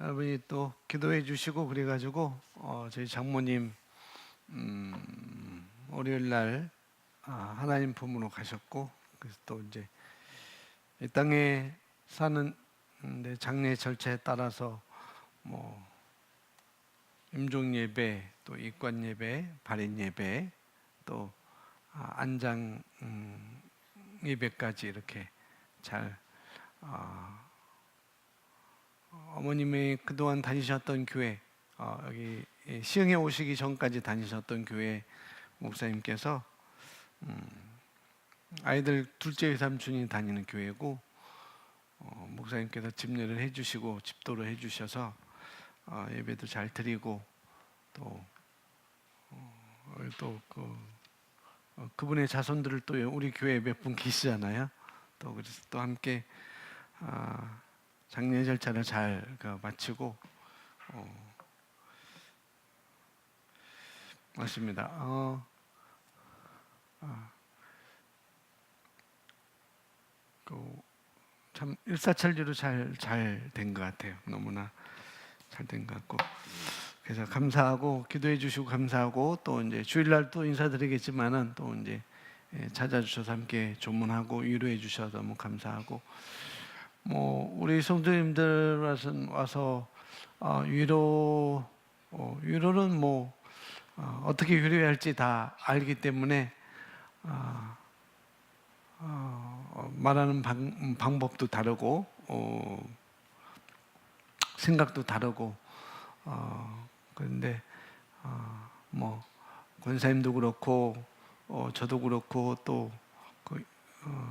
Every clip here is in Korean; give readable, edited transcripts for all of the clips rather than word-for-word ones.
여러분이 또 기도해 주시고 그래가지고 저희 장모님 월요일 날 하나님 품으로 가셨고, 그래서 또 이제 이 땅에 사는 장례 절차에 따라서 뭐 임종 예배, 또 입관 예배, 발인 예배, 또 안장 예배까지 이렇게 잘 어머님이 그동안 다니셨던 교회, 여기 시흥에 오시기 전까지 다니셨던 교회 목사님께서 아이들 둘째 외삼촌이 다니는 교회고, 목사님께서 집례를 해주시고 집도를 해주셔서 예배도 잘 드리고, 또 그분의 자손들을 또 우리 교회에 몇 분 계시잖아요. 또 그래서 또 함께 장례 절차를 잘 마치고 맞습니다. 참 일사천리로 잘 된 것 같아요. 너무나 잘 된 것 같고, 그래서 감사하고 기도해 주시고 감사하고, 또 이제 주일날 또 인사드리겠지만은 또 이제 찾아주셔서 함께 조문하고 위로해 주셔서 너무 감사하고, 뭐 우리 성도님들 와서 위로는 뭐 어떻게 위로해야 할지 다 알기 때문에 말하는 방법도 다르고 생각도 다르고, 그런데 뭐 권사님도 그렇고 저도 그렇고 또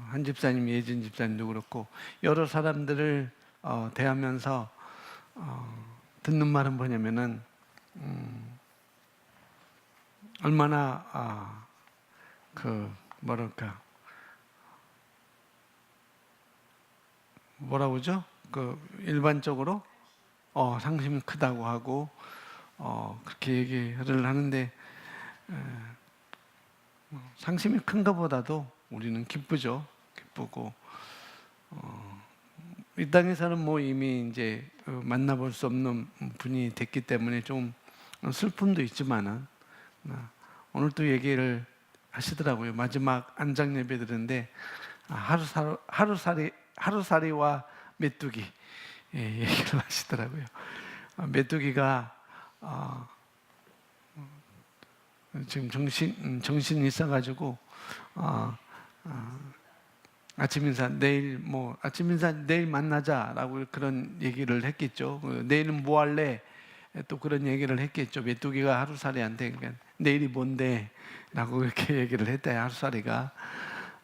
한 집사님, 예진 집사님도 그렇고 여러 사람들을 대하면서 듣는 말은 뭐냐면은 얼마나 뭐라고 그러죠? 일반적으로 상심이 크다고 하고 그렇게 얘기를 하는데, 상심이 큰 것보다도 우리는 기쁘죠. 기쁘고 이 땅에서는 뭐 이미 이제 만나볼 수 없는 분이 됐기 때문에 좀 슬픔도 있지만은, 오늘 또 얘기를 하시더라고요. 마지막 안장 예배 드는데 하루살이와 메뚜기 얘기를 하시더라고요. 메뚜기가 지금 정신이 있어가지고 아침 인사 내일 만나자라고 그런 얘기를 했겠죠. 내일은 뭐 할래? 또 그런 얘기를 했겠죠. 메뚜기가 하루살이한테 그러니까 내일이 뭔데? 라고 그렇게 얘기를 했대요. 하루살이가.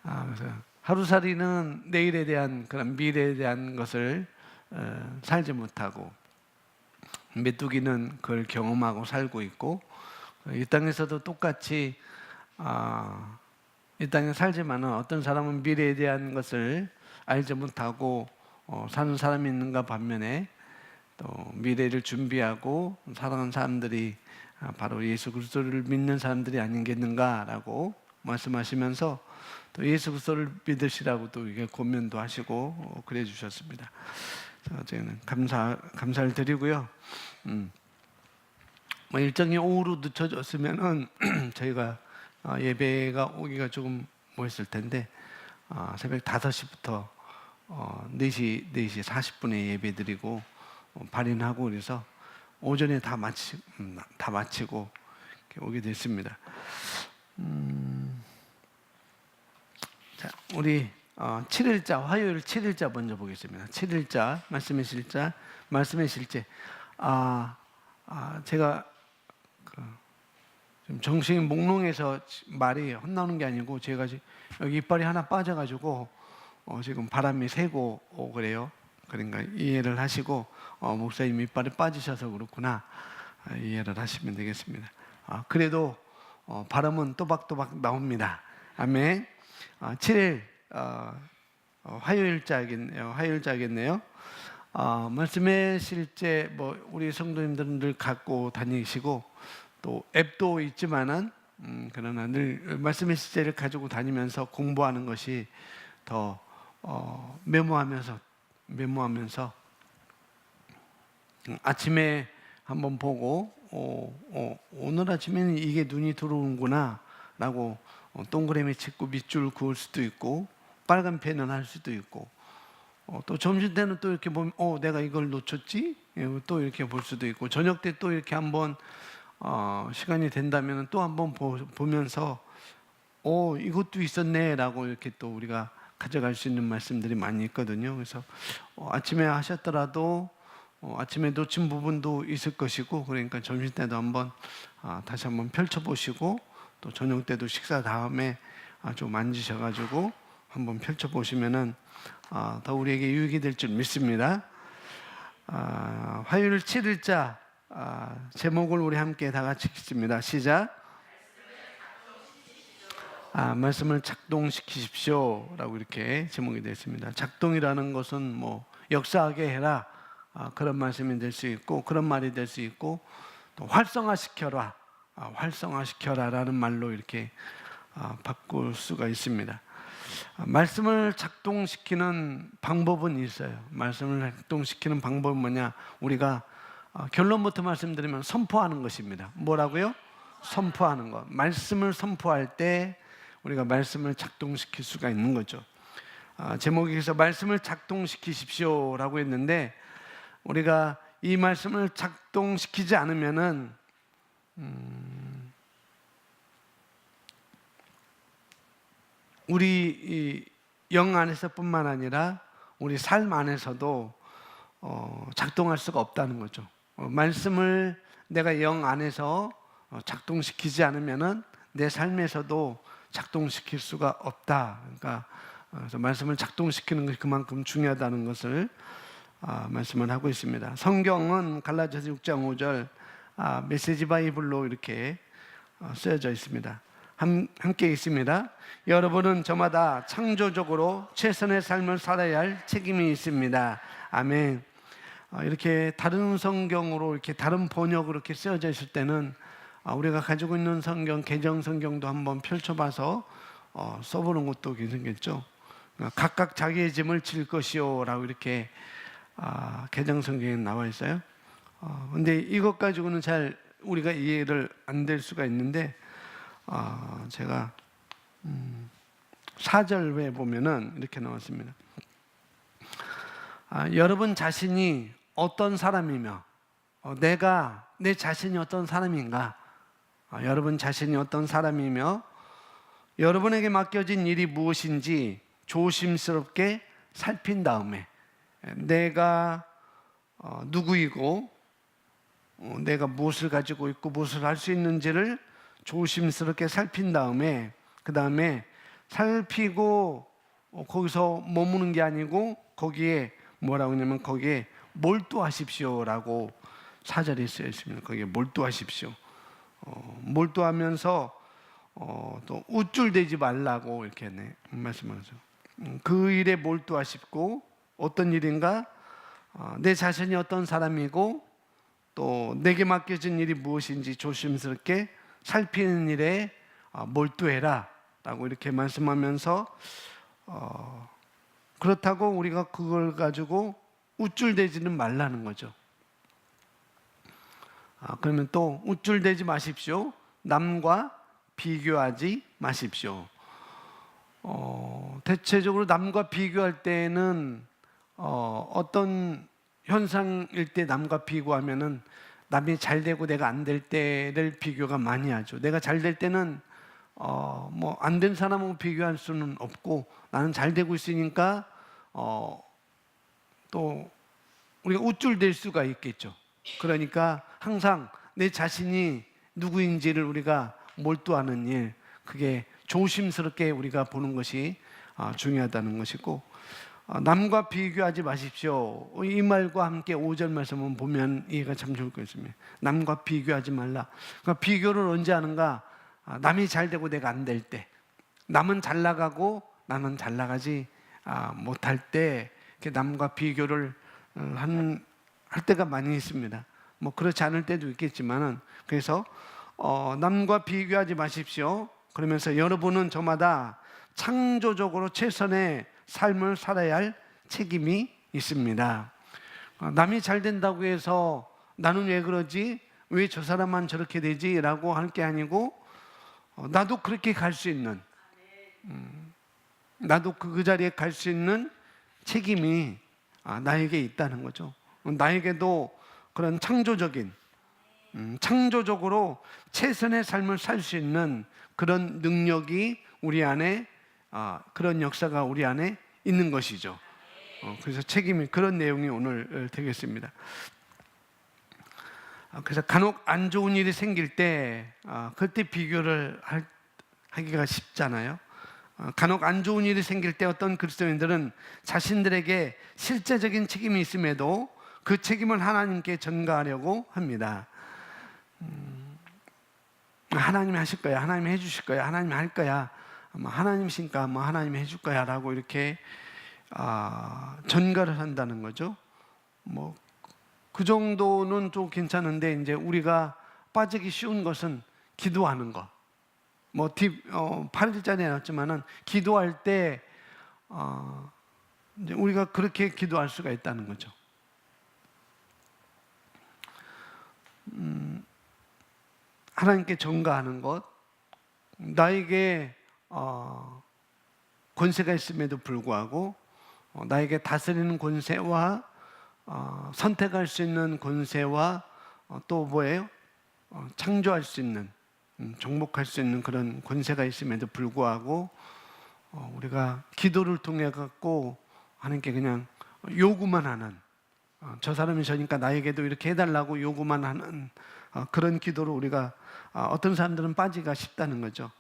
그래서 하루살이는 내일에 대한 그런 미래에 대한 것을 살지 못하고, 메뚜기는 그걸 경험하고 살고 있고, 이 땅에서도 똑같이 이 땅에 살지만은 어떤 사람은 미래에 대한 것을 알지 못하고 사는 사람이 있는가 반면에, 또 미래를 준비하고 살아가는 사람들이 바로 예수 그리스도를 믿는 사람들이 아니겠는가라고 말씀하시면서 또 예수 그리스도를 믿으시라고 또 이게 권면도 하시고 그래 주셨습니다. 저는 감사를 드리고요. 뭐 일정이 오후로 늦춰졌으면은 저희가 예배가 오기가 조금 뭐했을 텐데, 새벽 5시부터 4시 40분에 예배 드리고 발인하고 그래서 오전에 다 마치고 이렇게 오게 됐습니다. 자, 우리 7일자 화요일 7일자 먼저 보겠습니다. 7일자 말씀의 실제. 제가 지금 정신이 몽롱해서 말이 헛나오는 게 아니고, 제가 여기 이빨이 하나 빠져가지고 지금 바람이 새고 그래요. 그러니까 이해를 하시고, 목사님 이빨이 빠지셔서 그렇구나, 이해를 하시면 되겠습니다. 그래도 발음은 또박또박 나옵니다. 아멘. 7일 화요일자겠네요. 말씀의 실제 뭐 우리 성도님들은 갖고 다니시고, 또 앱도 있지만은 그러나 늘 말씀의 실제를 가지고 다니면서 공부하는 것이 더 메모하면서 아침에 한번 보고 오늘 아침에는 이게 눈이 들어오는구나 라고 동그라미 찍고 밑줄 그을 수도 있고 빨간 펜을 할 수도 있고 또 점심 때는 또 이렇게 보면 내가 이걸 놓쳤지? 또 이렇게 볼 수도 있고 저녁 때 또 이렇게 한번 시간이 된다면 또 한번 보면서 이것도 있었네 라고 이렇게 또 우리가 가져갈 수 있는 말씀들이 많이 있거든요. 그래서 아침에 하셨더라도 아침에 놓친 부분도 있을 것이고 그러니까 점심 때도 한번 다시 한번 펼쳐보시고 또 저녁 때도 식사 다음에 좀 만지셔가지고 한번 펼쳐보시면은 더 우리에게 유익이 될 줄 믿습니다. 화요일 7일자 제목을 우리 함께 다 같이 읽습니다. 시작. 말씀을 작동시키십시오 라고 이렇게 제목이 되어 있습니다. 작동이라는 것은 뭐 역사하게 해라 그런 말씀이 될 수 있고 그런 말이 될 수 있고 또 활성화시켜라 활성화시켜라라는 말로 이렇게 바꿀 수가 있습니다. 말씀을 작동시키는 방법은 있어요. 말씀을 작동시키는 방법은 뭐냐? 우리가 결론부터 말씀드리면 선포하는 것입니다. 뭐라고요? 선포하는 것. 말씀을 선포할 때 우리가 말씀을 작동시킬 수가 있는 거죠. 제목에서 말씀을 작동시키십시오 라고 했는데 우리가 이 말씀을 작동시키지 않으면은 우리 영 안에서뿐만 아니라 우리 삶 안에서도 작동할 수가 없다는 거죠. 말씀을 내가 영 안에서 작동시키지 않으면은 내 삶에서도 작동시킬 수가 없다. 그러니까 그래서 말씀을 작동시키는 것이 그만큼 중요하다는 것을 말씀을 하고 있습니다. 성경은 갈라디아서 6장 5절 메시지 바이블로 이렇게 쓰여져 있습니다. 함께 있습니다. 여러분은 저마다 창조적으로 최선의 삶을 살아야 할 책임이 있습니다. 아멘. 이렇게 다른 성경으로 이렇게 다른 번역으로 이렇게 쓰여져 있을 때는 우리가 가지고 있는 성경 개정 성경도 한번 펼쳐봐서 써보는 것도 괜찮겠죠. 각각 자기의 짐을 질 것이요라고 이렇게 개정 성경에 나와 있어요. 근데 이것 가지고는 잘 우리가 이해를 안 될 수가 있는데 제가 4절에 보면은 이렇게 나왔습니다. 여러분 자신이 어떤 사람이며 내가 내 자신이 어떤 사람인가? 여러분 자신이 어떤 사람이며 여러분에게 맡겨진 일이 무엇인지 조심스럽게 살핀 다음에 내가 누구이고 내가 무엇을 가지고 있고 무엇을 할 수 있는지를 조심스럽게 살핀 다음에 그 다음에 살피고 거기서 머무는 게 아니고 거기에 뭐라고 하냐면 거기에 몰두하십시오라고 4절에 쓰여 있습니다. 거기에 몰두하십시오. 몰두하면서 또 우쭐대지 말라고 이렇게 말씀하죠. 그 일에 몰두하십고 어떤 일인가? 내 자신이 어떤 사람이고 또 내게 맡겨진 일이 무엇인지 조심스럽게 살피는 일에 몰두해라 라고 이렇게 말씀하면서 그렇다고 우리가 그걸 가지고 우쭐대지는 말라는 거죠. 그러면 또 우쭐대지 마십시오. 남과 비교하지 마십시오. 대체적으로 남과 비교할 때는 어떤 현상일 때 남과 비교하면은 남이 잘 되고 내가 안 될 때를 비교가 많이 하죠. 내가 잘 될 때는 뭐 안 된 사람하고 비교할 수는 없고 나는 잘 되고 있으니까 또 우리가 우쭐댈 수가 있겠죠. 그러니까 항상 내 자신이 누구인지를 우리가 몰두하는 일, 그게 조심스럽게 우리가 보는 것이 중요하다는 것이고 남과 비교하지 마십시오. 이 말과 함께 5절 말씀을 보면 이해가 참 좋을 것 같습니다. 남과 비교하지 말라. 그러니까 비교를 언제 하는가? 남이 잘 되고 내가 안 될 때, 남은 잘 나가고 나는 잘 나가지 못할 때 남과 비교를 할 때가 많이 있습니다. 뭐 그렇지 않을 때도 있겠지만은 그래서 남과 비교하지 마십시오. 그러면서 여러분은 저마다 창조적으로 최선의 삶을 살아야 할 책임이 있습니다. 남이 잘 된다고 해서 나는 왜 그러지? 왜 저 사람만 저렇게 되지? 라고 할 게 아니고 나도 그렇게 갈 수 있는, 나도 그 자리에 갈 수 있는 책임이 나에게 있다는 거죠. 나에게도 그런 창조적으로 최선의 삶을 살 수 있는 그런 능력이 우리 안에, 그런 역사가 우리 안에 있는 것이죠. 그래서 책임이 그런 내용이 오늘 되겠습니다. 그래서 간혹 안 좋은 일이 생길 때 그때 비교를 하기가 쉽잖아요. 간혹 안 좋은 일이 생길 때 어떤 그리스도인들은 자신들에게 실제적인 책임이 있음에도 그 책임을 하나님께 전가하려고 합니다. 하나님이 하실 거야, 하나님이 해주실 거야, 하나님이 할 거야, 하나님이시니까 하나님이 해줄 거야 라고 이렇게 전가를 한다는 거죠. 그 정도는 좀 괜찮은데, 이제 우리가 빠지기 쉬운 것은 기도하는 것. 8일짜리 해놨지만은 기도할 때 이제 우리가 그렇게 기도할 수가 있다는 거죠. 하나님께 전가하는 것, 나에게 권세가 있음에도 불구하고 나에게 다스리는 권세와 선택할 수 있는 권세와 또 뭐예요? 창조할 수 있는, 정복할 수 있는 그런 권세가 있음에도 불구하고 우리가 기도를 통해 갖고 하나님께 그냥 요구만 하는, 저 사람이 저니까 나에게도 이렇게 해달라고 요구만 하는 그런 기도로 우리가 어떤 사람들은 빠지기가 쉽다는 거죠.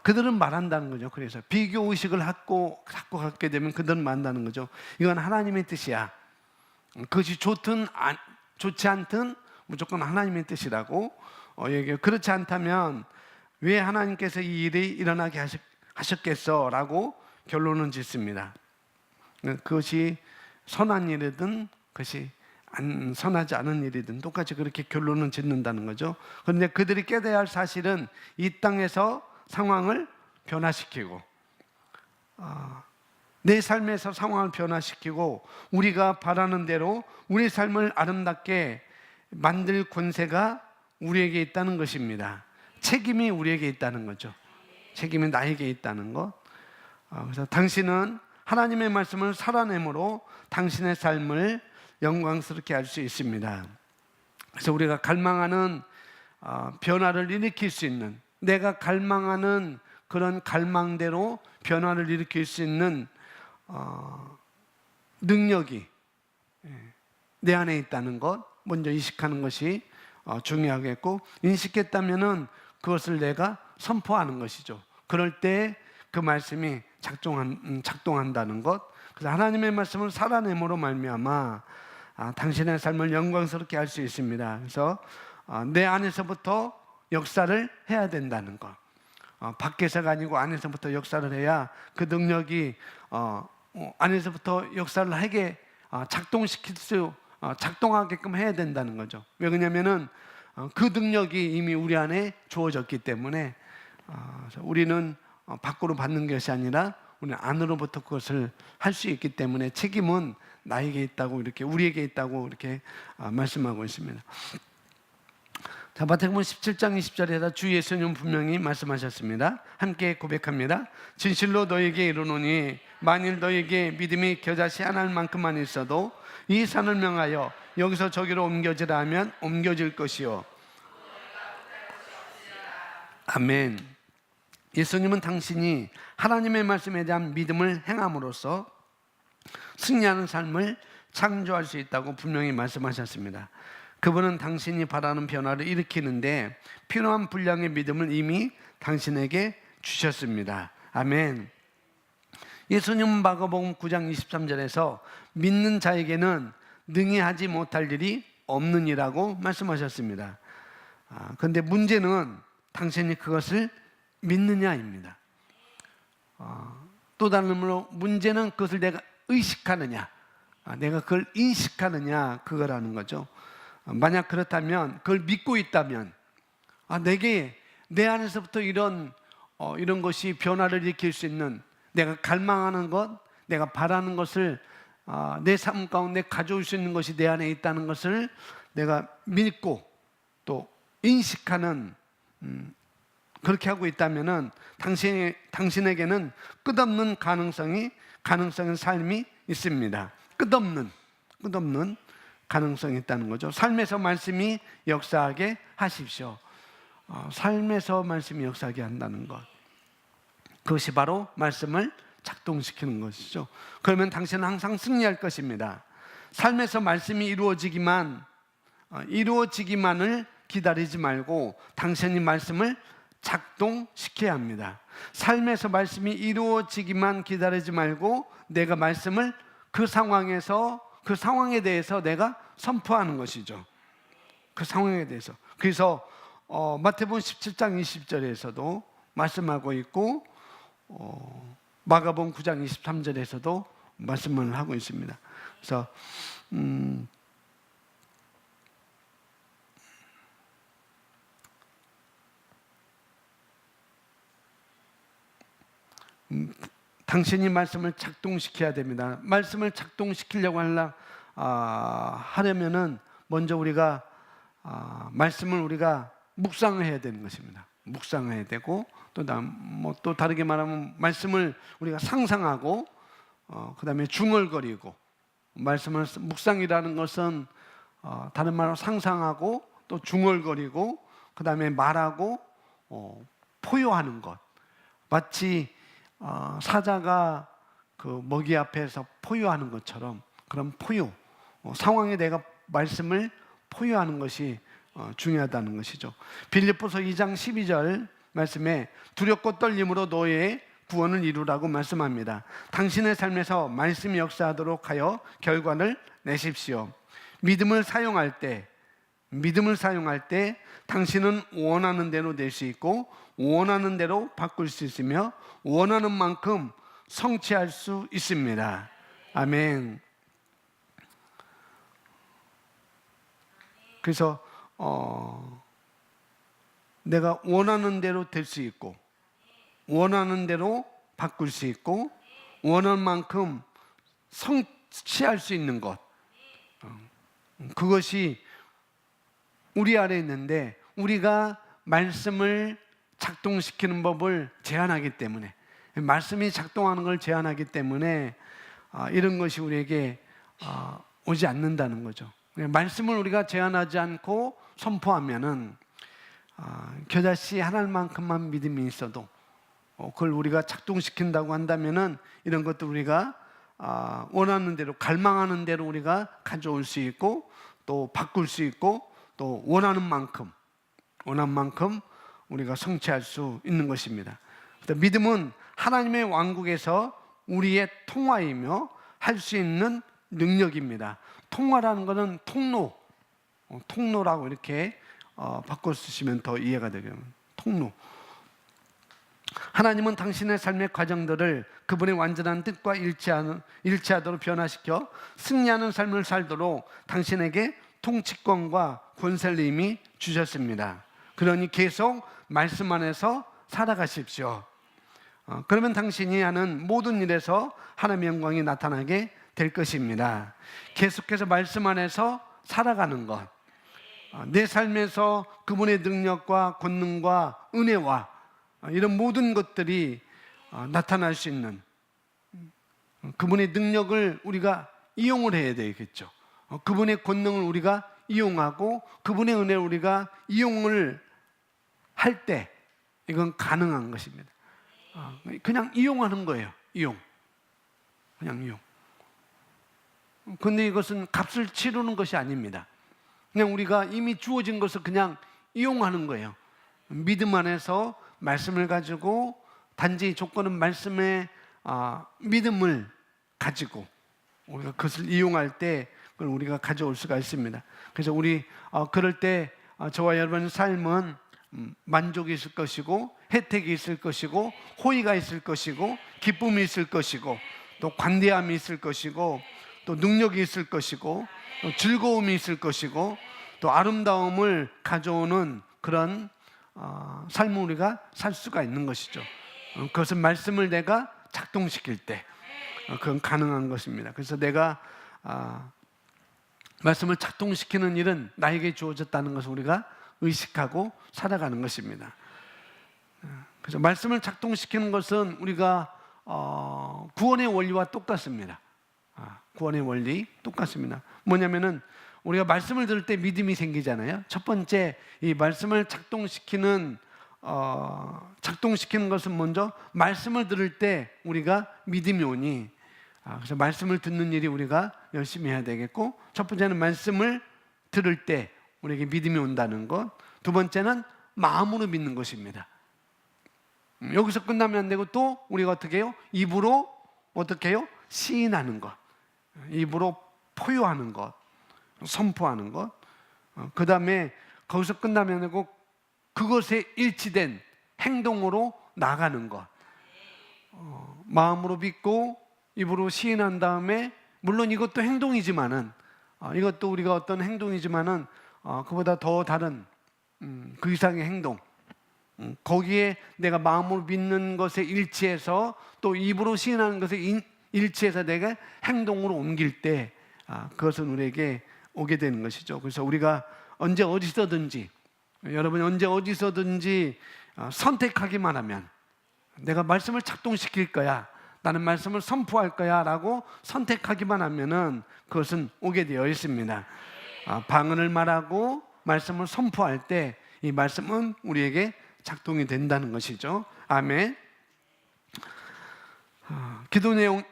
그들은 말한다는 거죠. 그래서 비교 의식을 갖고 갖게 되면 그들은 말한다는 거죠. 이건 하나님의 뜻이야. 그것이 좋든 좋지 않든 무조건 하나님의 뜻이라고 얘기해요. 그렇지 않다면 왜 하나님께서 이 일이 일어나게 하셨겠어? 라고 결론은 짓습니다. 그것이 선한 일이든 그것이 선하지 않은 일이든 똑같이 그렇게 결론은 짓는다는 거죠. 그런데 그들이 깨달아야 할 사실은 이 땅에서 상황을 변화시키고 내 삶에서 상황을 변화시키고 우리가 바라는 대로 우리 삶을 아름답게 만들 권세가 우리에게 있다는 것입니다. 책임이 우리에게 있다는 거죠. 책임이 나에게 있다는 것. 그래서 당신은 하나님의 말씀을 살아내므로 당신의 삶을 영광스럽게 할 수 있습니다. 그래서 우리가 갈망하는 변화를 일으킬 수 있는, 내가 갈망하는 그런 갈망대로 변화를 일으킬 수 있는 능력이 내 안에 있다는 것 먼저 인식하는 것이 중요하겠고, 인식했다면은 그것을 내가 선포하는 것이죠. 그럴 때 그 말씀이 작동한다는 것. 그래서 하나님의 말씀을 살아내므로 말미암아 당신의 삶을 영광스럽게 할 수 있습니다. 그래서 내 안에서부터 역사를 해야 된다는 것. 밖에서가 아니고 안에서부터 역사를 해야 그 능력이 안에서부터 역사를 하게 작동하게끔 해야 된다는 거죠. 왜 그러냐면은 그 능력이 이미 우리 안에 주어졌기 때문에 우리는 밖으로 받는 것이 아니라 우리는 안으로부터 그것을 할 수 있기 때문에 책임은 나에게 있다고, 이렇게 우리에게 있다고 이렇게 말씀하고 있습니다. 자, 마태복음 17장 20절에다 주 예수님은 분명히 말씀하셨습니다. 함께 고백합니다. 진실로 너에게 이르노니 만일 너에게 믿음이 겨자씨 하나일 만큼만 있어도 이 산을 명하여 여기서 저기로 옮겨지라 하면 옮겨질 것이요. 아멘. 예수님은 당신이 하나님의 말씀에 대한 믿음을 행함으로써 승리하는 삶을 창조할 수 있다고 분명히 말씀하셨습니다. 그분은 당신이 바라는 변화를 일으키는데 필요한 분량의 믿음을 이미 당신에게 주셨습니다. 아멘. 예수님은 마가복음 9장 23절에서 믿는 자에게는 능히 하지 못할 일이 없느니라고 말씀하셨습니다. 그런데 문제는 당신이 그것을 믿느냐입니다. 또 다른 말로 문제는 그것을 내가 의식하느냐, 내가 그걸 인식하느냐, 그거라는 거죠. 만약 그렇다면, 그걸 믿고 있다면, 내게 내 안에서부터 이런 것이 변화를 일으킬 수 있는, 내가 갈망하는 것, 내가 바라는 것을 내 삶 가운데 가져올 수 있는 것이 내 안에 있다는 것을 내가 믿고 또 인식하는 그렇게 하고 있다면은 당신에게는 끝없는 가능성의 삶이 있습니다. 끝없는 가능성이 있다는 거죠. 삶에서 말씀이 역사하게 하십시오. 삶에서 말씀이 역사하게 한다는 것, 그것이 바로 말씀을 작동시키는 것이죠. 그러면 당신은 항상 승리할 것입니다. 삶에서 말씀이 이루어지기만을 기다리지 말고 당신이 말씀을 작동시켜야 합니다. 삶에서 말씀이 이루어지기만 기다리지 말고 내가 말씀을 그 상황에 대해서 내가 선포하는 것이죠. 그 상황에 대해서. 그래서 마태복음 17장 20절에서도 말씀하고 있고 마가복음 9장 23절에서도 말씀을 하고 있습니다. 그래서 당신이 말씀을 작동시켜야 됩니다. 말씀을 작동시키려고 하려면은 먼저 우리가 말씀을 우리가 묵상을 해야 되는 것입니다. 묵상해야 되고 또 다르게 말하면 말씀을 우리가 상상하고 그다음에 중얼거리고, 말씀을 묵상이라는 것은 다른 말로 상상하고 또 중얼거리고 그다음에 말하고 포효하는 것, 마치 사자가 그 먹이 앞에서 포효하는 것처럼 그런 포효, 상황에 내가 말씀을 포효하는 것이 중요하다는 것이죠. 빌립보서 2장 12절 말씀에 두렵고 떨림으로 너의 구원을 이루라고 말씀합니다. 당신의 삶에서 말씀이 역사하도록 하여 결과를 내십시오. 믿음을 사용할 때 당신은 원하는 대로 낼 수 있고 원하는 대로 바꿀 수 있으며 원하는 만큼 성취할 수 있습니다. 아멘. 그래서 내가 원하는 대로 될 수 있고 원하는 대로 바꿀 수 있고 원하는 만큼 성취할 수 있는 것, 그것이 우리 안에 있는데 우리가 말씀을 작동시키는 법을 제한하기 때문에, 말씀이 작동하는 걸 제한하기 때문에 이런 것이 우리에게 오지 않는다는 거죠. 말씀을 우리가 제한하지 않고 선포하면은 겨자씨 하나만큼만 믿음이 있어도 그걸 우리가 작동시킨다고 한다면은 이런 것도 우리가 원하는 대로, 갈망하는 대로 우리가 가져올 수 있고 또 바꿀 수 있고 또 원하는 만큼 우리가 성취할 수 있는 것입니다. 믿음은 하나님의 왕국에서 우리의 통화이며 할 수 있는 능력입니다. 통화라는 것은 통로라고 이렇게 바꿔 쓰시면 더 이해가 되겠네요. 통로. 하나님은 당신의 삶의 과정들을 그분의 완전한 뜻과 일치하도록 변화시켜 승리하는 삶을 살도록 당신에게 통치권과 권세를 이미 주셨습니다. 그러니 계속 말씀 안에서 살아가십시오. 그러면 당신이 하는 모든 일에서 하나님의 영광이 나타나게 될 것입니다. 계속해서 말씀 안에서 살아가는 것, 내 삶에서 그분의 능력과 권능과 은혜와 이런 모든 것들이 나타날 수 있는, 그분의 능력을 우리가 이용을 해야 되겠죠. 그분의 권능을 우리가 이용하고 그분의 은혜를 우리가 이용을 할 때 이건 가능한 것입니다. 그냥 이용하는 거예요. 그냥 이용. 근데 이것은 값을 치르는 것이 아닙니다. 그냥 우리가 이미 주어진 것을 그냥 이용하는 거예요. 믿음 안에서 말씀을 가지고 단지 조건은 말씀의 믿음을 가지고 우리가 그것을 이용할 때 그걸 우리가 가져올 수가 있습니다. 그래서 우리 그럴 때 저와 여러분의 삶은 만족이 있을 것이고 혜택이 있을 것이고 호의가 있을 것이고 기쁨이 있을 것이고 또 관대함이 있을 것이고 또 능력이 있을 것이고 또 즐거움이 있을 것이고 또 아름다움을 가져오는 그런 삶을 우리가 살 수가 있는 것이죠. 그것은 말씀을 내가 작동시킬 때, 그건 가능한 것입니다. 그래서 내가 말씀을 작동시키는 일은 나에게 주어졌다는 것을 우리가 의식하고 살아가는 것입니다. 그래서 말씀을 작동시키는 것은 우리가 구원의 원리와 똑같습니다. 구원의 원리 똑같습니다. 뭐냐면은 우리가 말씀을 들을 때 믿음이 생기잖아요. 첫 번째, 이 말씀을 작동시키는 것은 먼저 말씀을 들을 때 우리가 믿음이 오니, 그래서 말씀을 듣는 일이 우리가 열심히 해야 되겠고, 첫 번째는 말씀을 들을 때 우리에게 믿음이 온다는 것, 두 번째는 마음으로 믿는 것입니다. 여기서 끝나면 안 되고 또 우리가 어떻게 해요? 입으로 어떻게 해요? 시인하는 것, 입으로 포효하는 것, 선포하는 것, 그 다음에 거기서 끝나면 안 되고 그것에 일치된 행동으로 나가는 것, 마음으로 믿고 입으로 시인한 다음에, 물론 이것도 행동이지만은, 이것도 우리가 어떤 행동이지만은 그보다 더 다른 그 이상의 행동, 거기에 내가 마음으로 믿는 것에 일치해서 또 입으로 시인하는 것에 일치해서 내가 행동으로 옮길 때 그것은 우리에게 오게 되는 것이죠. 그래서 우리가 언제 어디서든지, 여러분이 언제 어디서든지 선택하기만 하면, 내가 말씀을 작동시킬 거야, 나는 말씀을 선포할 거야 라고 선택하기만 하면은 그것은 오게 되어 있습니다. 방언을 말하고 말씀을 선포할 때 이 말씀은 우리에게 작동이 된다는 것이죠. 아멘. 기도 내용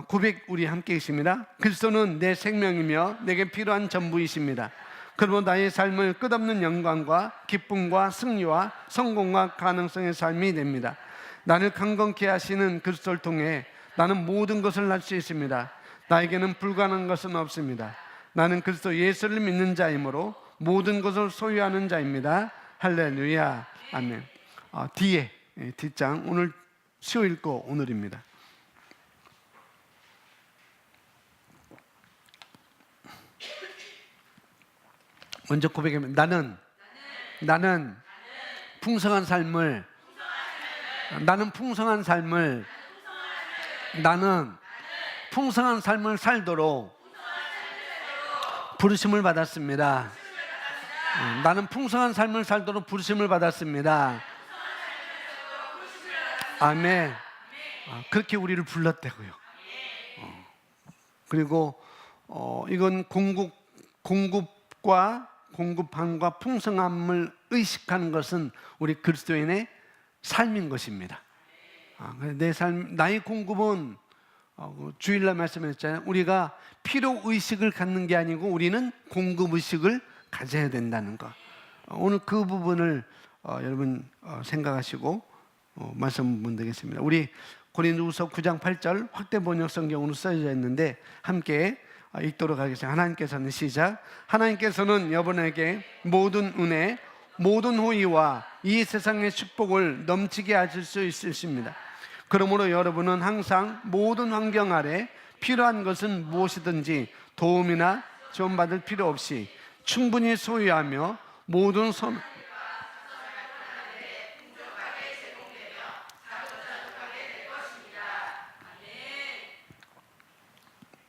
고백 우리 함께 있습니다. 그리스도는 내 생명이며 내게 필요한 전부이십니다. 그러므로 나의 삶을 끝없는 영광과 기쁨과 승리와 성공과 가능성의 삶이 됩니다. 나를 강건케 하시는 그리스도를 통해 나는 모든 것을 할 수 있습니다. 나에게는 불가능한 것은 없습니다. 나는 그리스도 예수를 믿는 자이므로 모든 것을 소유하는 자입니다. 할렐루야. 아멘. 뒤에 뒷장, 오늘 수요 읽고 오늘입니다. 먼저 고백하면 나는 풍성한 삶을 살도록 부르심을 받았습니다. 나는 풍성한 삶을 살도록 부르심을 받았습니다. 아멘. 그렇게 우리를 불렀다고요. 그리고 이건 공급함과 풍성함을 의식하는 것은 우리 그리스도인의 삶인 것입니다. 내 삶, 나의 공급은 주일날 말씀했잖아요. 우리가 필요 의식을 갖는 게 아니고 우리는 공급 의식을 가져야 된다는 것. 오늘 그 부분을 여러분 생각하시고 말씀 보면 되겠습니다. 우리 고린도후서 9장 8절 확대 번역 성경으로 써져 있는데 함께 읽도록 하겠습니다. 하나님께서는 시작. 하나님께서는 여러분에게 모든 은혜, 모든 호의와 이 세상의 축복을 넘치게 하실 수 있으십니다. 그러므로 여러분은 항상 모든 환경 아래 필요한 것은 무엇이든지 도움이나 지원받을 필요 없이 충분히 소유하며 모든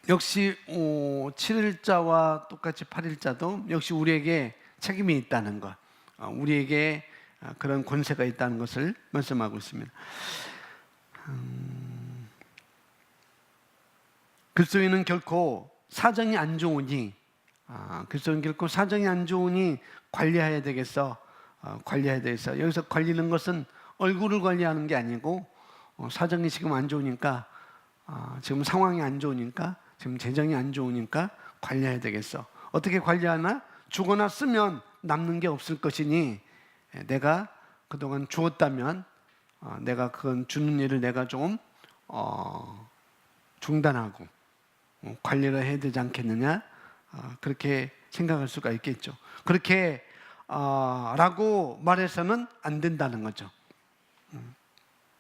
역시 7일자와 똑같이 8일자도 역시 우리에게 책임이 있다는 것, 우리에게 그런 권세가 있다는 것을 말씀하고 있습니다. 그리스도인은 결코 사정이 안 좋으니 관리해야 되겠어. 여기서 관리는 것은 얼굴을 관리하는 게 아니고 사정이 지금 안 좋으니까, 지금 상황이 안 좋으니까, 지금 재정이 안 좋으니까 관리해야 되겠어. 어떻게 관리하나? 주거나 쓰면 남는 게 없을 것이니 내가 그동안 주었다면 내가 그건 주는 일을 내가 좀 중단하고 관리를 해야 되지 않겠느냐, 그렇게 생각할 수가 있겠죠. 그렇게 라고 말해서는 안 된다는 거죠.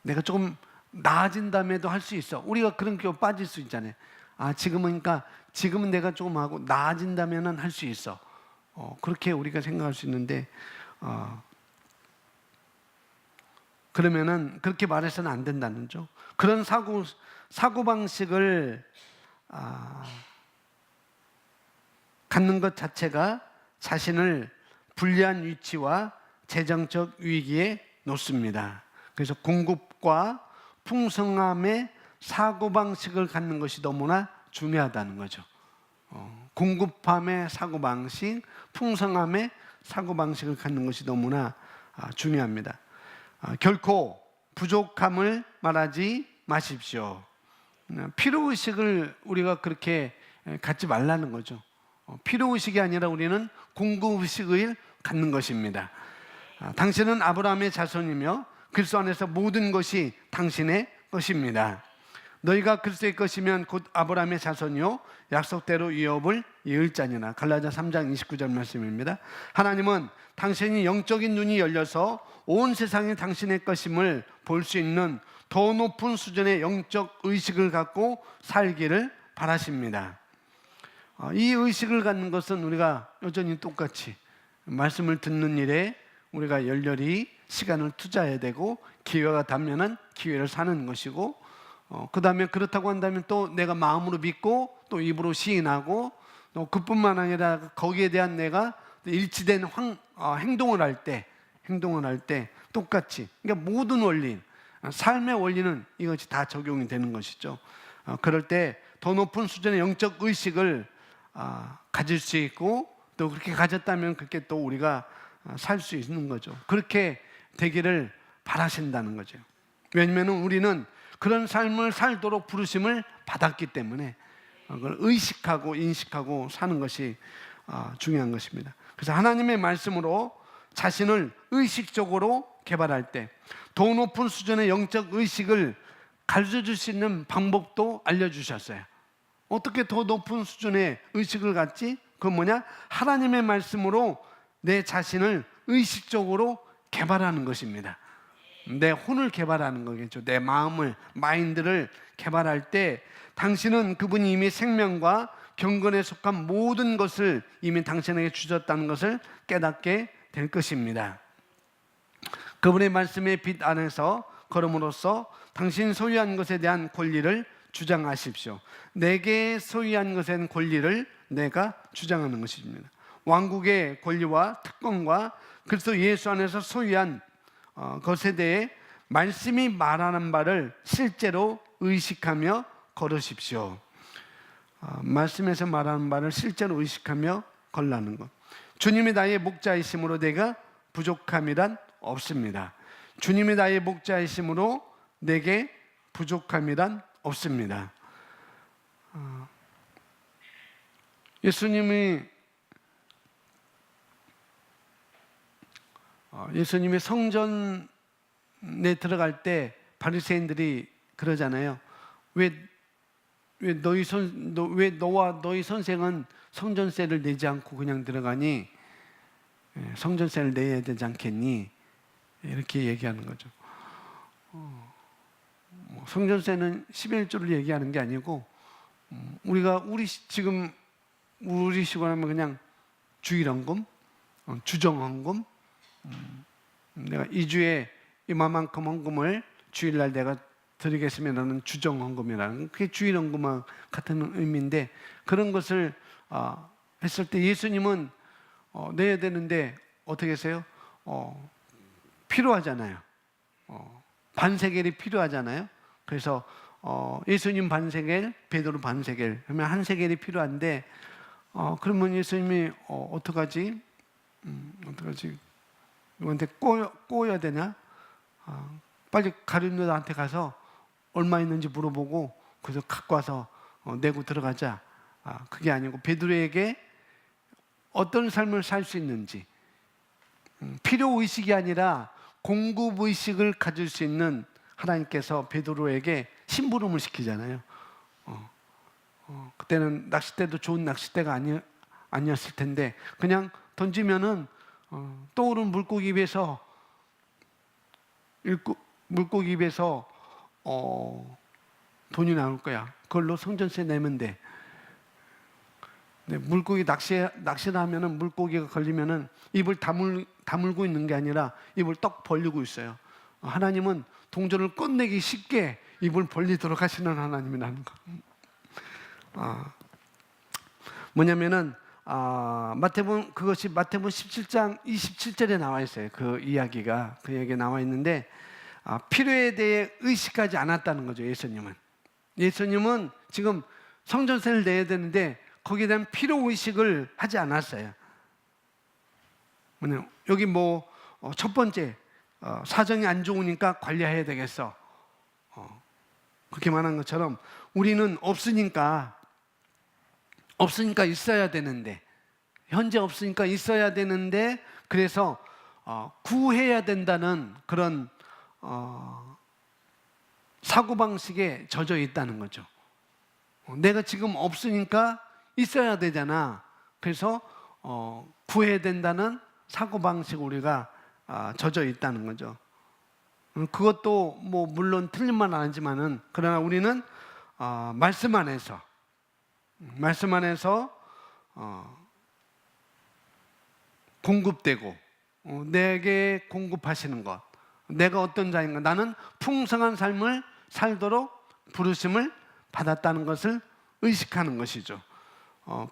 내가 조금 나아진 다음에도 할 수 있어. 우리가 그런 경우 빠질 수 있잖아요. 지금은 내가 조금 하고 나아진다면은 할 수 있어. 그렇게 우리가 생각할 수 있는데, 그러면은 그렇게 말해서는 안 된다는 거죠. 그런 사고방식을 갖는 것 자체가 자신을 불리한 위치와 재정적 위기에 놓습니다. 그래서 공급과 풍성함의 사고방식을 갖는 것이 너무나 중요하다는 거죠. 공급함의 사고방식, 풍성함의 사고방식을 갖는 것이 너무나 중요합니다. 결코 부족함을 말하지 마십시오. 필요의식을 우리가 그렇게 갖지 말라는 거죠. 필요의식이 아니라 우리는 공급의식을 갖는 것입니다. 당신은 아브라함의 자손이며 그리스도 안에서 모든 것이 당신의 것입니다. 너희가 그리스도의 것이면 곧 아브라함의 자손이요 약속대로 유업을 이을 자니라. 갈라디아 3장 29절 말씀입니다. 하나님은 당신이 영적인 눈이 열려서 온 세상이 당신의 것임을 볼 수 있는 더 높은 수준의 영적 의식을 갖고 살기를 바라십니다. 이 의식을 갖는 것은 우리가 여전히 똑같이 말씀을 듣는 일에 우리가 열렬히 시간을 투자해야 되고, 기회가 닿으면 기회를 사는 것이고, 그 다음에 그렇다고 한다면 또 내가 마음으로 믿고 또 입으로 시인하고, 또 그뿐만 아니라 거기에 대한 내가 일치된 행동을 할 때 똑같이, 그러니까 모든 원리, 삶의 원리는 이것이 다 적용이 되는 것이죠. 그럴 때 더 높은 수준의 영적 의식을 가질 수 있고, 또 그렇게 가졌다면 그렇게 또 우리가 살 수 있는 거죠. 그렇게 되기를 바라신다는 거죠. 왜냐하면 우리는 그런 삶을 살도록 부르심을 받았기 때문에 그걸 의식하고 인식하고 사는 것이 중요한 것입니다. 그래서 하나님의 말씀으로 자신을 의식적으로 개발할 때 더 높은 수준의 영적 의식을 가르쳐줄 수 있는 방법도 알려주셨어요. 어떻게 더 높은 수준의 의식을 갖지? 그건 뭐냐? 하나님의 말씀으로 내 자신을 의식적으로 개발하는 것입니다. 내 혼을 개발하는 거겠죠. 내 마음을, 마인드를 개발할 때 당신은 그분이 이미 생명과 경건에 속한 모든 것을 이미 당신에게 주셨다는 것을 깨닫게 될 것입니다. 그분의 말씀의 빛 안에서 걸음으로써 당신 소유한 것에 대한 권리를 주장하십시오. 내게 소유한 것에 대한 권리를 내가 주장하는 것입니다. 왕국의 권리와 특권과 그리스도 예수 안에서 소유한 것에 대해 말씀이 말하는 바를 실제로 의식하며 걸으십시오. 말씀에서 말하는 바를 실제로 의식하며 걸라는 것. 주님이 나의 목자이심으로 내가 부족함이란 없습니다. 주님이 나의 목자이심으로 내게 부족함이란 없습니다. 예수님이 성전에 들어갈 때 바리새인들이 그러잖아요. 왜 너와 너희 선생은 성전세를 내지 않고 그냥 들어가니? 성전세를 내야 되지 않겠니? 이렇게 얘기하는 거죠. 성전세는 11조를 얘기하는 게 아니고, 우리 식으로 하면 그냥 주일헌금, 주정헌금, 내가 2주에 이만큼 헌금을 주일날 내가 드리겠으면 하는 주정헌금이라는, 그게 주일헌금과 같은 의미인데, 그런 것을 했을 때 예수님은 내야 되는데 어떻게 했어요? 필요하잖아요. 반세겔이 필요하잖아요. 그래서 예수님 반세겔, 베드로 반세겔 하면 한 세겔이 필요한데, 그러면 예수님이 어떡하지? 누구한테 꼬여야 되냐? 빨리 가룟유다한테 가서 얼마 있는지 물어보고 그래서 갖고 와서 내고 들어가자. 그게 아니고 베드로에게 어떤 삶을 살 수 있는지, 필요의식이 아니라 공급의식을 가질 수 있는 하나님께서 베드로에게 심부름을 시키잖아요. 그때는 낚싯대도 좋은 낚싯대가 아니었을 텐데 그냥 던지면은 떠오른 물고기 입에서 돈이 나올 거야. 그걸로 성전세 내면 돼. 물고기 낚시를 하면은 물고기가 걸리면은 입을 다물고 있는 게 아니라 입을 떡 벌리고 있어요. 하나님은 동전을 꺼내기 쉽게 입을 벌리도록 하시는 하나님이라는 것. 뭐냐면은 그것이 마태복음 17장 27절에 나와 있어요. 그 이야기가 나와 있는데 필요에 대해 의식하지 않았다는 거죠. 예수님은 지금 성전세를 내야 되는데 거기에 대한 필요 의식을 하지 않았어요. 뭐냐, 여기 첫 번째 사정이 안 좋으니까 관리해야 되겠어. 그렇게 말한 것처럼 우리는 없으니까 있어야 되는데, 현재 없으니까 있어야 되는데, 그래서 구해야 된다는 그런 사고방식에 젖어 있다는 거죠. 내가 지금 없으니까 있어야 되잖아. 그래서 구해야 된다는 사고방식 우리가 젖어 있다는 거죠. 그것도 물론 틀린 말은 아니지만은, 그러나 우리는 말씀 안에서 공급되고 내게 공급하시는 것, 내가 어떤 자인가, 나는 풍성한 삶을 살도록 부르심을 받았다는 것을 의식하는 것이죠.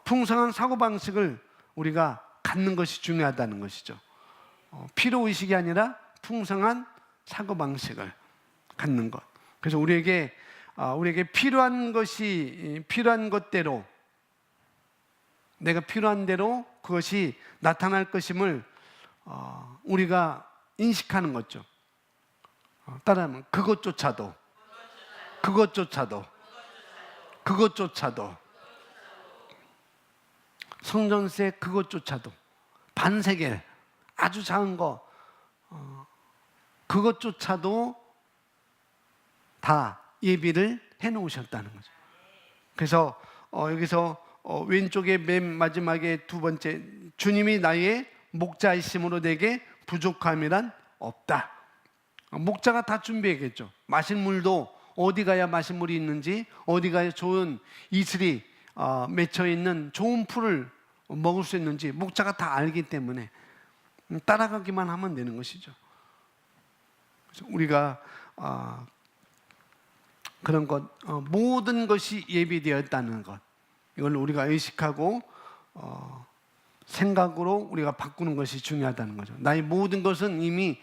풍성한 사고방식을 우리가 갖는 것이 중요하다는 것이죠. 필요의식이 아니라 풍성한 사고방식을 갖는 것. 그래서 우리에게 필요한 것대로, 내가 필요한 대로 그것이 나타날 것임을 우리가 인식하는 거죠. 따라하면 그것조차도 성전세 그것조차도 반세겔 아주 작은 거 그것조차도 다 예비를 해놓으셨다는 거죠. 그래서 여기서 왼쪽에 맨 마지막에 두 번째, 주님이 나의 목자이심으로 내게 부족함이란 없다. 목자가 다 준비했겠죠. 마실 물도 어디 가야 마실 물이 있는지, 어디 가야 좋은 이슬이 맺혀 있는 좋은 풀을 먹을 수 있는지 목자가 다 알기 때문에 따라가기만 하면 되는 것이죠. 그래서 우리가 그런 것, 모든 것이 예비되었다는 것, 이걸 우리가 의식하고 생각으로 우리가 바꾸는 것이 중요하다는 거죠. 나의 모든 것은 이미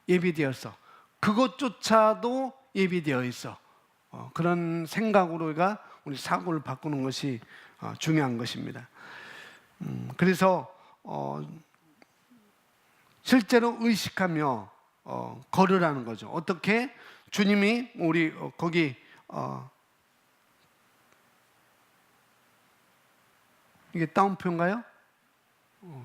예비되었어. 그것조차도 예비되어 있어. 그런 생각으로 우리 사고를 바꾸는 것이 중요한 것입니다. 그래서 실제로 의식하며 걸으라는 거죠. 어떻게? 주님이 우리 거기 이게 따옴표인가요?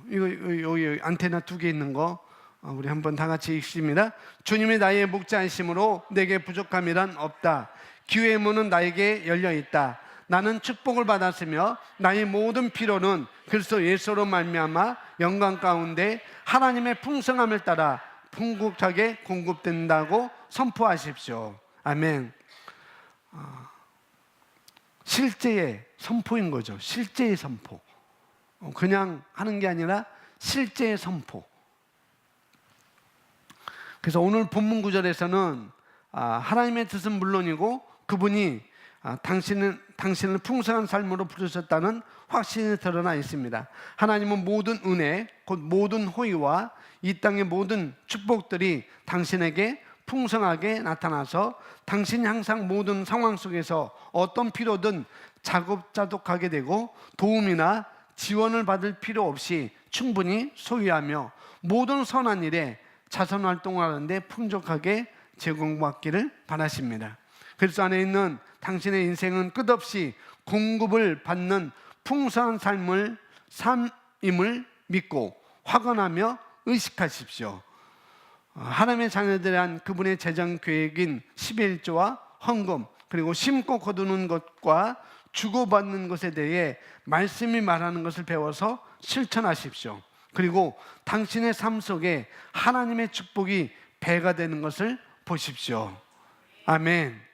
이거 여기 안테나 2개 있는 거 우리 한번 다 같이 읽습니다. 주님이 나의 목자이심으로 내게 부족함이란 없다. 기회의 문은 나에게 열려 있다. 나는 축복을 받았으며 나의 모든 필요는 그리스도 예수로 말미암아 영광 가운데 하나님의 풍성함을 따라 풍족하게 공급된다고 선포하십시오. 아멘. 실제의 선포인 거죠. 실제의 선포. 그냥 하는 게 아니라 실제의 선포. 그래서 오늘 본문 구절에서는 하나님의 뜻은 물론이고 그분이 당신을 풍성한 삶으로 부르셨다는 확신이 드러나 있습니다. 하나님은 모든 은혜, 곧 모든 호의와 이 땅의 모든 축복들이 당신에게 풍성하게 나타나서 당신이 항상 모든 상황 속에서 어떤 필요든 자급자족하게 되고 도움이나 지원을 받을 필요 없이 충분히 소유하며 모든 선한 일에 자선활동을 하는데 풍족하게 제공받기를 바라십니다. 그리스도 안에 있는 당신의 인생은 끝없이 공급을 받는 풍성한 삶임을 믿고 확언하며 의식하십시오. 하나님의 자녀들에 대한 그분의 재정 계획인 11조와 헌금, 그리고 심고 거두는 것과 주고받는 것에 대해 말씀이 말하는 것을 배워서 실천하십시오. 그리고 당신의 삶 속에 하나님의 축복이 배가 되는 것을 보십시오. 아멘.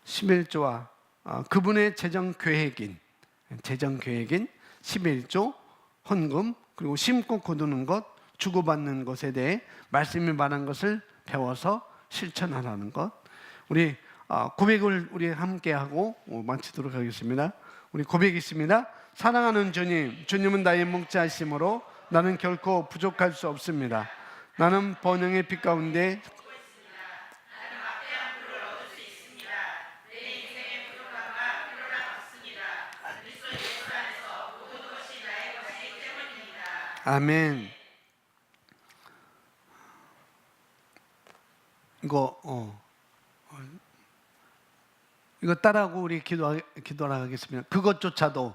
11조와 그분의 재정 계획인 11조, 헌금, 그리고 심고 거두는 것, 주고받는 것에 대해 말씀이 말한 것을 배워서 실천하라는 것. 우리 고백을 우리 함께 하고 마치도록 하겠습니다. 우리 고백 있습니다. 사랑하는 주님, 주님은 나의 목자이심으로 나는 결코 부족할 수 없습니다. 나는 번영의 빛 가운데 아멘. 이거 따라하고 우리 기도하겠습니다. 그것조차도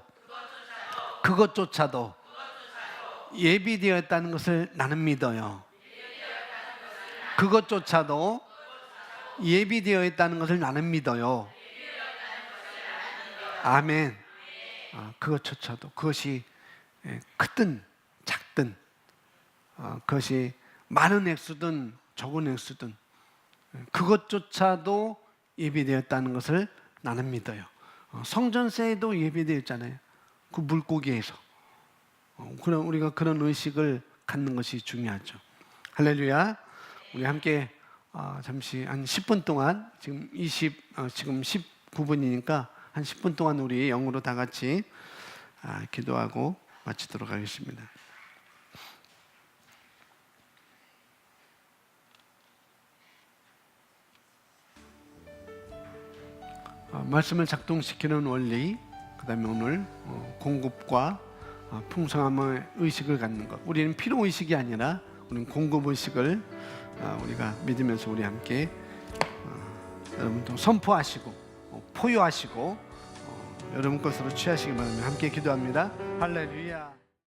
예비되었다는 것을 나는 믿어요. 그것조차도 예비되어 있다는 것을 나는 믿어요. 아멘. 그것조차도, 그것이 크든 작든, 그것이 많은 액수든 적은 액수든, 그것조차도 예비되었다는 것을 나는 믿어요. 성전세에도 예비되어 있잖아요. 그 물고기에서. 그럼 우리가 그런 의식을 갖는 것이 중요하죠. 할렐루야. 우리 함께 잠시 한 10분 동안, 지금 19분이니까 한 10분 동안 우리 영으로 다 같이 기도하고 마치도록 하겠습니다. 말씀을 작동시키는 원리, 그 다음에 오늘 공급과 풍성함의 의식을 갖는 것. 우리는 필요의식이 아니라 우리는 공급의식을 우리가 믿으면서 우리 함께 여러분도 선포하시고 포효하시고 여러분 것으로 취하시기 바랍니다. 함께 기도합니다. 할렐루야.